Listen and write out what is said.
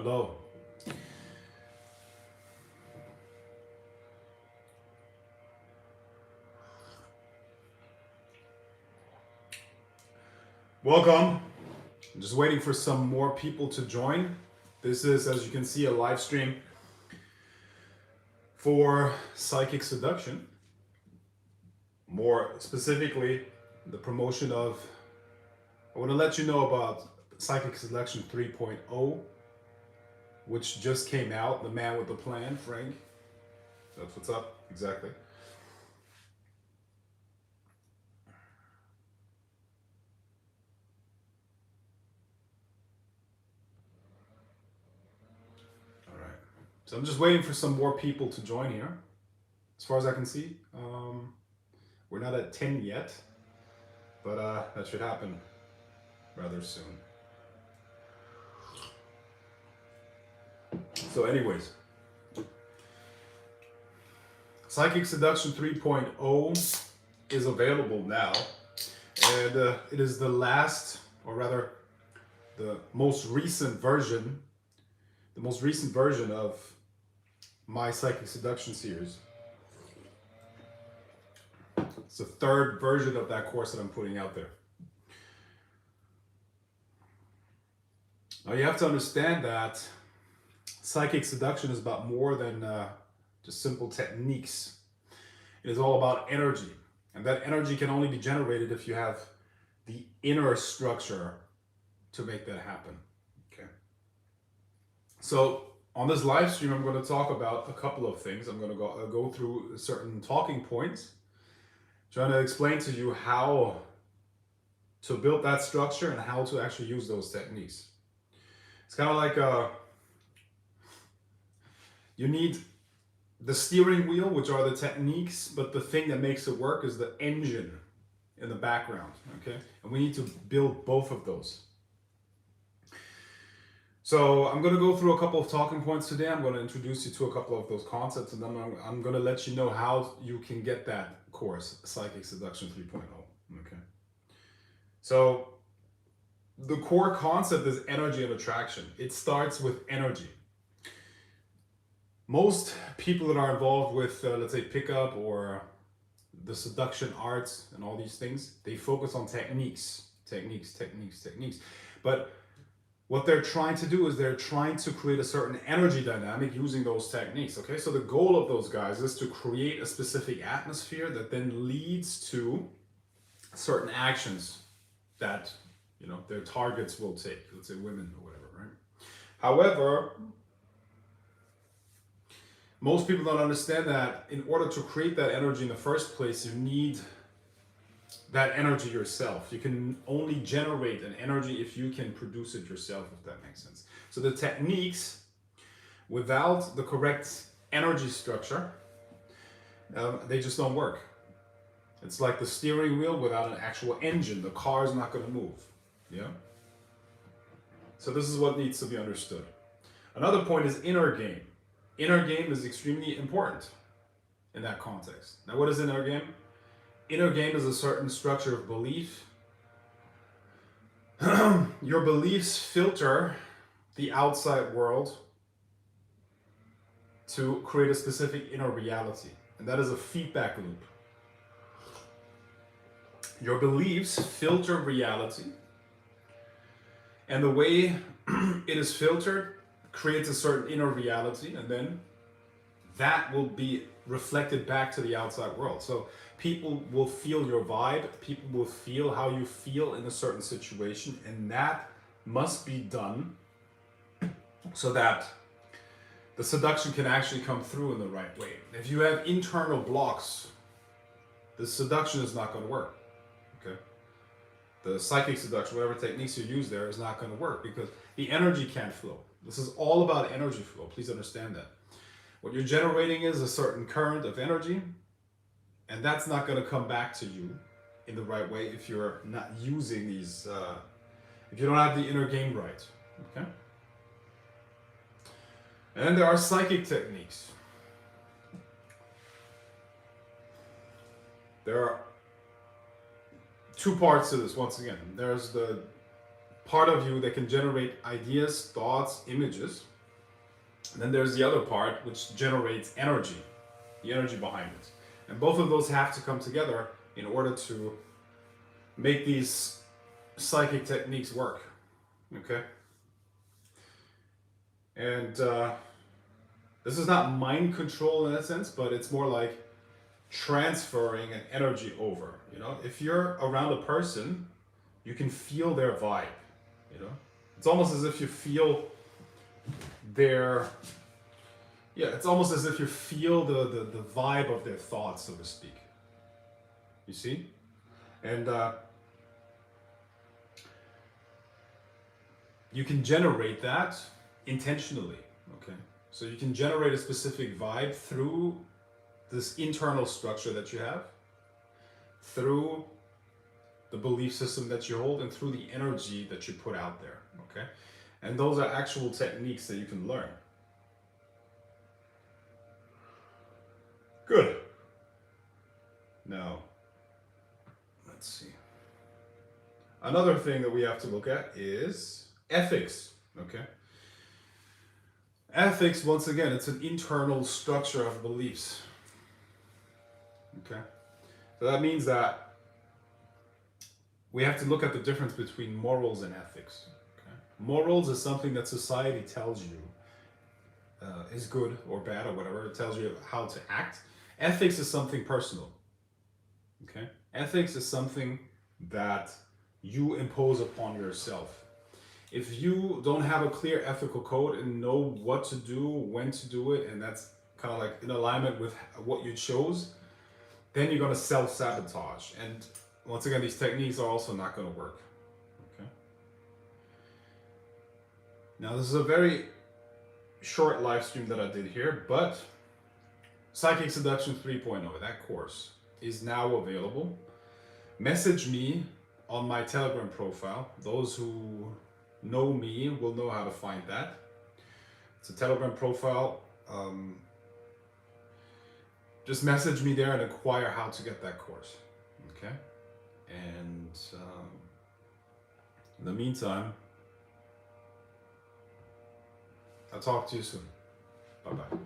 Hello. Welcome. I'm just waiting for some more people to join. This is, as you can see, a live stream for psychic seduction. More specifically, the promotion of, I want to let you know about Psychic Seduction 3.0, which just came out. The man with the plan, Frank. That's what's up, exactly. All right. So I'm just waiting for some more people to join here. As far as I can see, we're not at 10 yet, but that should happen rather soon. So anyways, Psychic Seduction 3.0 is available now, and it is the last, or rather, the most recent version of my Psychic Seduction series. It's the third version of that course that I'm putting out there. Now you have to understand that Psychic Seduction is about more than just simple techniques. It is all about energy. And that energy can only be generated if you have the inner structure to make that happen. Okay. So on this live stream, I'm going to talk about a couple of things. I'm going to go through certain talking points, trying to explain to you how to build that structure and how to actually use those techniques. It's kind of like you need the steering wheel, which are the techniques, but the thing that makes it work is the engine in the background, okay? And we need to build both of those. So I'm going to go through a couple of talking points today. I'm going to introduce you to a couple of those concepts, and then I'm going to let you know how you can get that course, Psychic Seduction 3.0, okay? So the core concept is energy and attraction. It starts with energy. Most people that are involved with, let's say, pickup or the seduction arts and all these things, they focus on techniques. But what they're trying to do is they're trying to create a certain energy dynamic using those techniques, okay? So the goal of those guys is to create a specific atmosphere that then leads to certain actions that, you know, their targets will take, let's say women or whatever, right? However, most people don't understand that in order to create that energy in the first place, you need that energy yourself. You can only generate an energy if you can produce it yourself, if that makes sense. So the techniques, without the correct energy structure, they just don't work. It's like the steering wheel without an actual engine. The car is not going to move. Yeah? So this is what needs to be understood. Another point is inner game. Inner game is extremely important in that context. Now, what is inner game? Inner game is a certain structure of belief. Your beliefs filter the outside world to create a specific inner reality. And that is a feedback loop. Your beliefs filter reality. And the way it is filtered creates a certain inner reality, and then that will be reflected back to the outside world. So people will feel your vibe, people will feel how you feel in a certain situation, and that must be done so that the seduction can actually come through in the right way. If you have internal blocks, the seduction is not going to work. Okay? The psychic seduction, whatever techniques you use there, is not going to work because the energy can't flow. This is all about energy flow. Please understand that. What you're generating is a certain current of energy, and that's not going to come back to you in the right way if you're not using these, if you don't have the inner game right. Okay? And then there are psychic techniques. There are two parts to this, once again. There's the part of you that can generate ideas, thoughts, images, And then there's the other part which generates energy, the energy behind it. And both of those have to come together in order to make these psychic techniques work. Okay? And this is not mind control in that sense, but it's more like transferring an energy over. You know, if you're around a person, you can feel their vibe. You know, it's almost as if you feel their, yeah, it's almost as if you feel the vibe of their thoughts, so to speak. You see? And you can generate that intentionally. Okay? So you can generate a specific vibe through this internal structure that you have, through the belief system that you hold, and through the energy that you put out there. Okay? And those are actual techniques that you can learn. Good. Now, let's see. Another thing that we have to look at is ethics. Okay? Ethics, once again, it's an internal structure of beliefs. Okay? So that means that we have to look at the difference between morals and ethics. Okay? Morals is something that society tells you is good or bad or whatever. It tells you how to act. Ethics is something personal. Okay? Ethics is something that you impose upon yourself. If you don't have a clear ethical code and know what to do, when to do it, and that's kind of like in alignment with what you chose, then you're going to self-sabotage. And once again, these techniques are also not going to work. Okay. Now, this is a very short live stream that I did here, but Psychic Seduction 3.0, that course, is now available. Message me on my Telegram profile. Those who know me will know how to find that. It's a Telegram profile. Just message me there and inquire how to get that course. Okay? And in the meantime, I'll talk to you soon. Bye-bye.